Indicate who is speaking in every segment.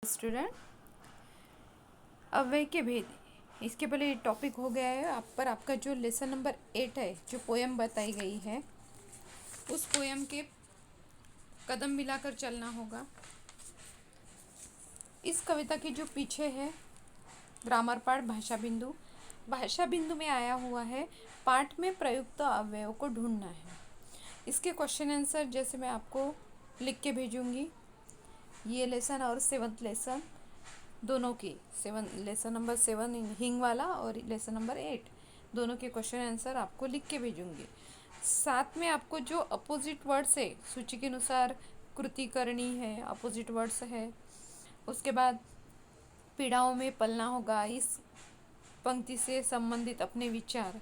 Speaker 1: Student, अव्यय के भेद, इसके पहले टॉपिक हो गया है आप पर। आपका जो लेसन नंबर 8 है, जो पोएम बताई गई है, उस पोएम के कदम मिलाकर चलना होगा। इस कविता के जो पीछे है ग्रामर पार्ट भाषा बिंदु, भाषा बिंदु में आया हुआ है पाठ में प्रयुक्त अव्ययों को ढूंढना है। इसके क्वेश्चन आंसर जैसे मैं आपको लिख के भेजूंगी, ये लेसन और 7th लेसन दोनों की, लेसन नंबर 7 हिंग वाला और लेसन नंबर 8 दोनों के क्वेश्चन आंसर आपको लिख के भेजूंगी। साथ में आपको जो अपोजिट वर्ड्स है, सूची के अनुसार कृति करनी है, अपोजिट वर्ड्स है। उसके बाद पीड़ाओं में पलना होगा, इस पंक्ति से संबंधित अपने विचार।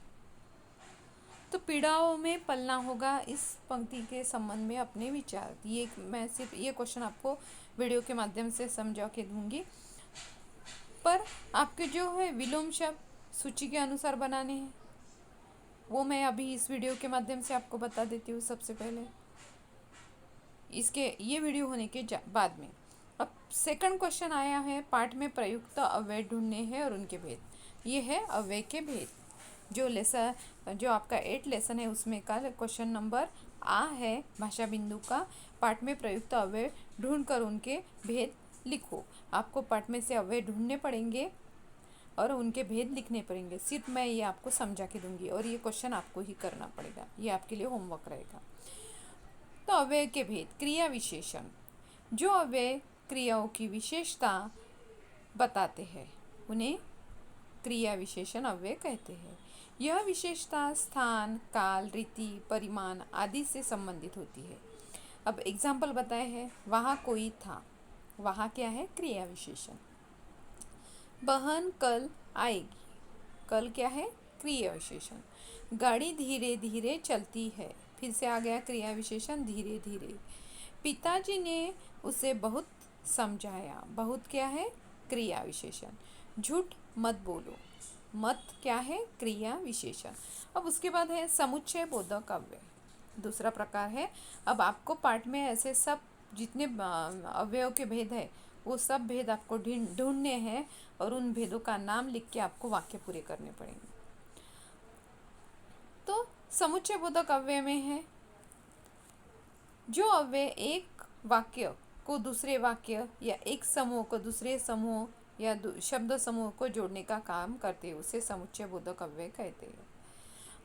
Speaker 1: तो पीड़ाओं में पलना होगा, इस पंक्ति के संबंध में अपने विचार। ये मैं सिर्फ ये क्वेश्चन आपको वीडियो के माध्यम से समझा के दूंगी, पर आपके जो है विलोम शब्द सूची के अनुसार बनाने हैं, वो मैं अभी इस वीडियो के माध्यम से आपको बता देती हूँ। सबसे पहले इसके ये वीडियो होने के बाद में अब सेकंड क्वेश्चन आया है, पाठ में प्रयुक्त अव्यय ढूंढने हैं और उनके भेद। ये है अव्यय के भेद। जो लेसन, जो आपका 8 लेसन है उसमें का क्वेश्चन नंबर है भाषा बिंदु का, पाठ में प्रयुक्त अव्यय ढूंढकर उनके भेद लिखो। आपको पाठ में से अव्यय ढूंढने पड़ेंगे और उनके भेद लिखने पड़ेंगे। सिर्फ मैं ये आपको समझा के दूंगी और ये क्वेश्चन आपको ही करना पड़ेगा, ये आपके लिए होमवर्क रहेगा। तो अव्यय के भेद, क्रिया विशेषण, जो अव्यय क्रियाओं की विशेषता बताते हैं उन्हें क्रिया विशेषण अव्यय कहते हैं। यह विशेषता स्थान, काल, रीति, परिमाण आदि से संबंधित होती है। अब एग्जाम्पल बताए हैं, वहाँ कोई था, वहाँ क्या है, क्रिया विशेषण। बहन कल आएगी, कल क्या है, क्रिया विशेषण। गाड़ी धीरे धीरे चलती है, फिर से आ गया क्रिया विशेषण धीरे धीरे। पिताजी ने उसे बहुत समझाया, बहुत क्या है, क्रिया विशेषण। झूठ मत बोलो, मत क्या है, क्रिया विशेषण। अब उसके बाद है समुच्चय बोधक अव्यय, दूसरा प्रकार है। अब आपको पाठ में ऐसे सब जितने अव्ययों के भेद है वो सब भेद आपको ढूंढने हैं और उन भेदों का नाम लिख के आपको वाक्य पूरे करने पड़ेंगे। तो समुच्चय बोधक अव्यय में है जो अव्यय एक वाक्य को दूसरे वाक्य या एक समूह को दूसरे समूह या शब्द समूह को जोड़ने का काम करते हैं, उसे समुच्चय बोधक अव्यय कहते हैं।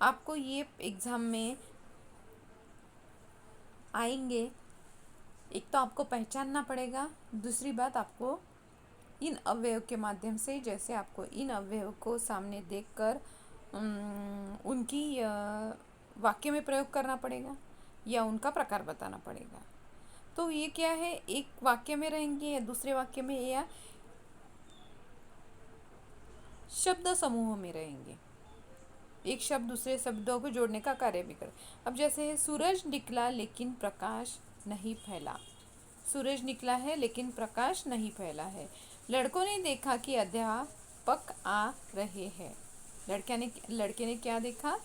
Speaker 1: आपको ये एग्जाम में आएंगे, एक तो आपको पहचानना पड़ेगा, दूसरी बात आपको इन अव्ययों के माध्यम से, जैसे आपको इन अव्ययों को सामने देखकर उनकी वाक्य में प्रयोग करना पड़ेगा या उनका प्रकार बताना पड़ेगा। तो ये क्या है, एक वाक्य में रहेंगे या दूसरे वाक्य में या शब्द समूह में रहेंगे, एक शब्द दूसरे शब्दों को जोड़ने का कार्य भी कर। अब जैसे है, सूरज निकला लेकिन प्रकाश नहीं फैला, सूरज निकला है लेकिन प्रकाश नहीं फैला है। लड़कों ने देखा कि अध्यापक आ रहे हैं, लड़के ने क्या देखा,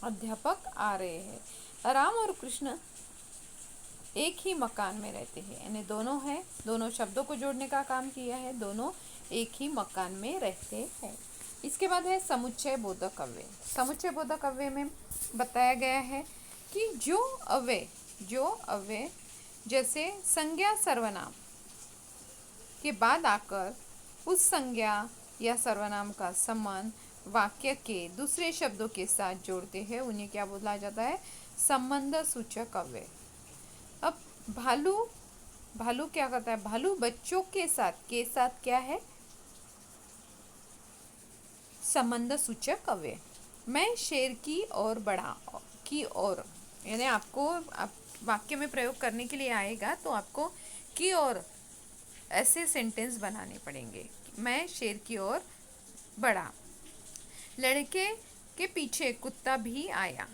Speaker 1: अध्यापक आ रहे हैं। राम और कृष्ण एक ही मकान में रहते हैं, यानी दोनों है, दोनों शब्दों को जोड़ने का काम किया है, दोनों एक ही मकान में रहते हैं। इसके बाद है समुच्चय बोधक अव्यय। समुच्चय बोधक अव्यय में बताया गया है कि जो अव्यय जैसे संज्ञा सर्वनाम के बाद आकर उस संज्ञा या सर्वनाम का संबंध वाक्य के दूसरे शब्दों के साथ जोड़ते हैं, उन्हें क्या बोला जाता है, संबंध सूचक अव्यय। अब भालू क्या करता है, भालू बच्चों के साथ क्या है, संबंध सूचक अव्यय। मैं शेर की ओर बढ़ा, की ओर, यानी आपको वाक्य में प्रयोग करने के लिए आएगा तो आपको की ओर ऐसे सेंटेंस बनाने पड़ेंगे। मैं शेर की ओर बढ़ा। लड़के के पीछे कुत्ता भी आया,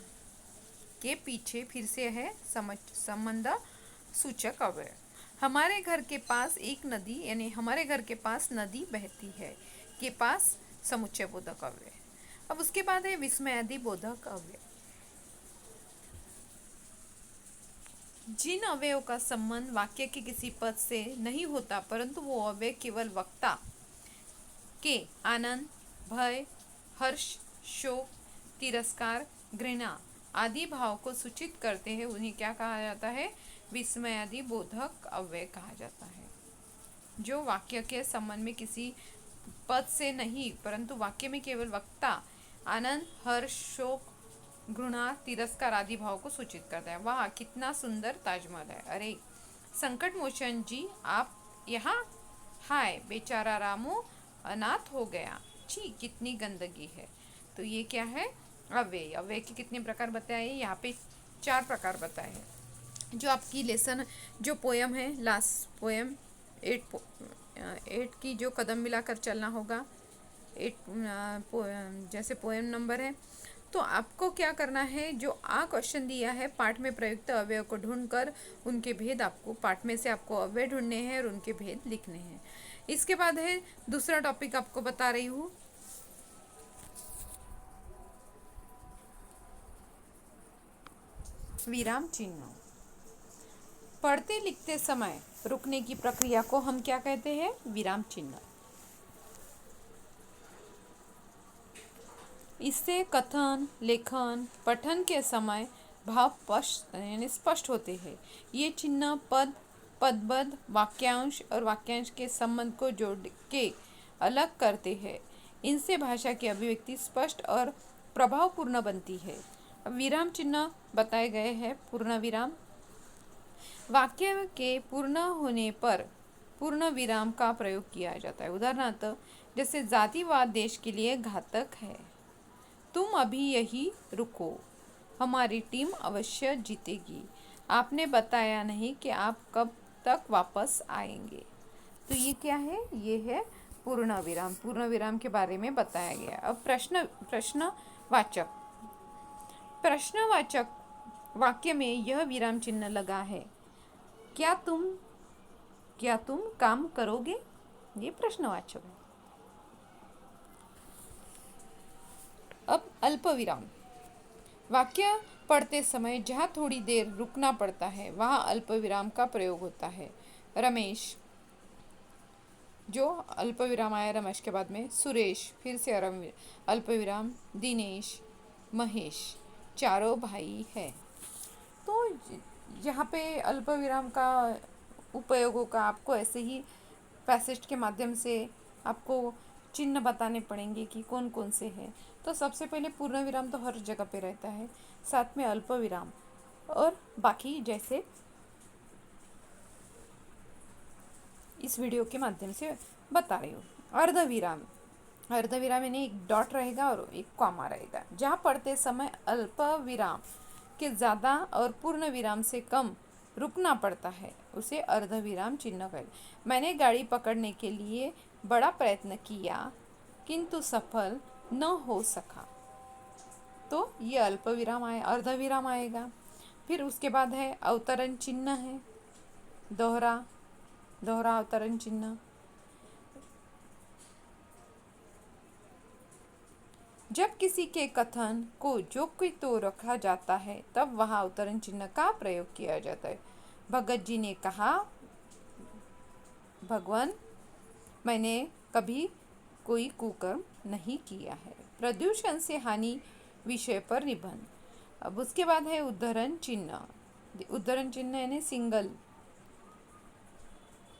Speaker 1: के पीछे फिर से है संबंध सूचक अव्यय। हमारे घर के पास एक नदी, यानी हमारे घर के पास नदी बहती है, के पास समुच्चय बोधक अव्यय। अब उसके बाद है विस्मयादि बोधक अव्यय। जिन अवयवों का संबंध वाक्य के किसी पद से नहीं होता परंतु वो अवयव केवल वक्ता के आनंद, भय, हर्ष, शोक, तिरस्कार, घृणा आदि भाव को सूचित करते हैं, उन्हें क्या कहा जाता है? विस्मय आदि बोधक अव्यय कहा जाता है। जो वाक्य के संबंध में किसी पद से नहीं परंतु वाक्य में केवल वक्ता आनंद, हर्ष, शोक, घृणा, तिरस्कार आदि भाव को सूचित करता है। वाह कितना सुंदर ताजमहल है। अरे संकट मोचन जी आप यहाँ? हाय बेचारा रामू अनाथ हो गया। छी कितनी गंदगी है। तो ये क्या है? अव्यय। अव्यय के कितने प्रकार बताए? यहाँ पे 4 प्रकार बताए हैं। जो आपकी लेसन जो पोयम है, लास्ट पोयम 8 की जो कदम मिलाकर चलना होगा, 8 जैसे पोयम नंबर है, तो आपको क्या करना है? जो क्वेश्चन दिया है पाठ में प्रयुक्त अव्यय को ढूंढकर उनके भेद, आपको पाठ में से आपको अव्यय ढूंढने हैं और उनके भेद लिखने हैं। इसके बाद है दूसरा टॉपिक आपको बता रही हूँ, विराम चिन्ह। पढ़ते लिखते समय रुकने की प्रक्रिया को हम क्या कहते हैं? विराम चिन्ह। इससे कथन, लेखन, पठन के समय भाव स्पष्ट होते हैं। ये चिन्ह पद, पदबद्ध, वाक्यांश और वाक्यांश के संबंध को जोड़ के अलग करते हैं। इनसे भाषा की अभिव्यक्ति स्पष्ट और प्रभावपूर्ण बनती है। विराम चिन्ह बताए गए हैं। पूर्ण विराम, वाक्य के पूर्ण होने पर पूर्ण विराम का प्रयोग किया जाता है। उदाहरणार्थ जैसे जातिवाद देश के लिए घातक है, तुम अभी यही रुको, हमारी टीम अवश्य जीतेगी, आपने बताया नहीं कि आप कब तक वापस आएंगे। तो ये क्या है? ये है पूर्ण विराम। पूर्ण विराम के बारे में बताया गया। अब प्रश्नवाचक। प्रश्नवाचक वाक्य में यह विराम चिन्ह लगा है, क्या तुम काम करोगे? ये प्रश्नवाचक है। अब अल्प विराम। वाक्य पढ़ते समय जहाँ थोड़ी देर रुकना पड़ता है वहाँ अल्प विराम का प्रयोग होता है। रमेश, जो अल्प विराम आया रमेश के बाद में, सुरेश, फिर से अल्प विराम, दिनेश, महेश, चारों भाई है। तो यहाँ पे अल्प विराम का उपयोग होगा। आपको ऐसे ही पैसेज के माध्यम से आपको चिन्ह बताने पड़ेंगे कि कौन कौन से हैं। तो सबसे पहले पूर्ण विराम तो हर जगह पे रहता है, साथ में अल्प विराम और बाकी जैसे इस वीडियो के माध्यम से बता रही हूँ। अर्ध विराम। अर्ध विराम यानी एक डॉट रहेगा और एक कॉमा रहेगा। जहाँ पढ़ते समय अल्प विराम के ज़्यादा और पूर्ण विराम से कम रुकना पड़ता है उसे अर्ध विराम चिन्ह कहते। मैंने गाड़ी पकड़ने के लिए बड़ा प्रयत्न किया किंतु सफल न हो सका। तो ये अल्प विराम आए, अर्ध विराम आएगा। फिर उसके बाद है अवतरण चिन्ह है, दोहरा अवतरण चिन्ह। जब किसी के कथन को जो कोई तो रखा जाता है तब वहाँ अवतरण चिन्ह का प्रयोग किया जाता है। भगत जी ने कहा, भगवान मैंने कभी कोई कुकर्म नहीं किया है। प्रदूषण से हानि विषय पर निबंध। अब उसके बाद है उद्धरण चिन्ह। उद्धरण चिन्ह यानी सिंगल।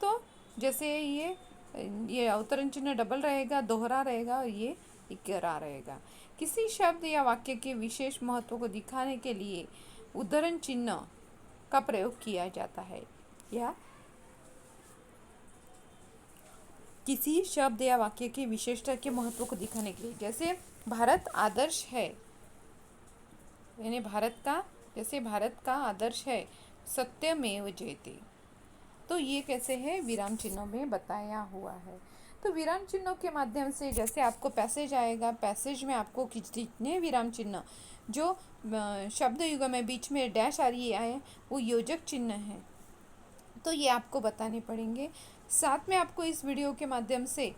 Speaker 1: तो जैसे ये अवतरण चिन्ह डबल रहेगा, दोहरा रहेगा और ये इकरा रहेगा। किसी शब्द या वाक्य के विशेष महत्व को दिखाने के लिए उद्धरण चिन्ह का प्रयोग किया जाता है। या किसी शब्द या वाक्य की विशेषता के महत्व को दिखाने के लिए, जैसे भारत आदर्श है, यानी भारत का आदर्श है, सत्यमेव जयते। तो ये कैसे है? विराम चिन्हों में बताया हुआ है। तो विराम चिन्हों के माध्यम से जैसे आपको पैसेज आएगा, पैसेज में आपको कितने विराम चिन्ह जो शब्द युग में बीच में डैश आ रही है वो योजक चिन्ह है, तो ये आपको बताने पड़ेंगे। साथ में आपको इस वीडियो के माध्यम से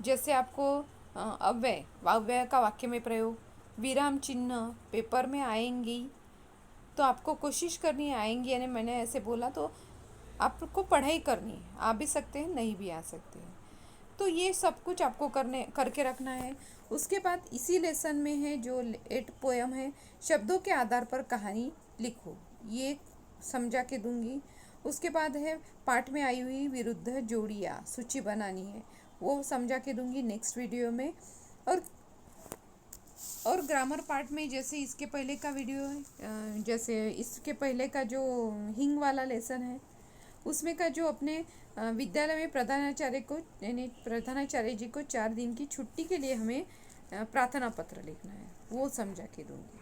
Speaker 1: जैसे आपको अव्यय का वाक्य में प्रयोग, विराम चिन्ह पेपर में आएंगी, तो आपको कोशिश करनी है, आएंगी यानी मैंने ऐसे बोला तो आपको पढ़ाई करनी है, आ भी सकते हैं नहीं भी आ सकते हैं। तो ये सब कुछ आपको करके रखना है। उसके बाद इसी लेसन में है जो 8 पोयम है, शब्दों के आधार पर कहानी लिखो, ये समझा के दूंगी। उसके बाद है पाठ में आई हुई विरुद्ध जोड़ियाँ सूची बनानी है, वो समझा के दूंगी नेक्स्ट वीडियो में। और ग्रामर पार्ट में जैसे इसके पहले का वीडियो है, जैसे इसके पहले का जो हिंग वाला लेसन है उसमें का जो अपने विद्यालय में प्रधानाचार्य को यानी प्रधानाचार्य जी को 4 दिन की छुट्टी के लिए हमें प्रार्थना पत्र लिखना है, वो समझा के दूंगी।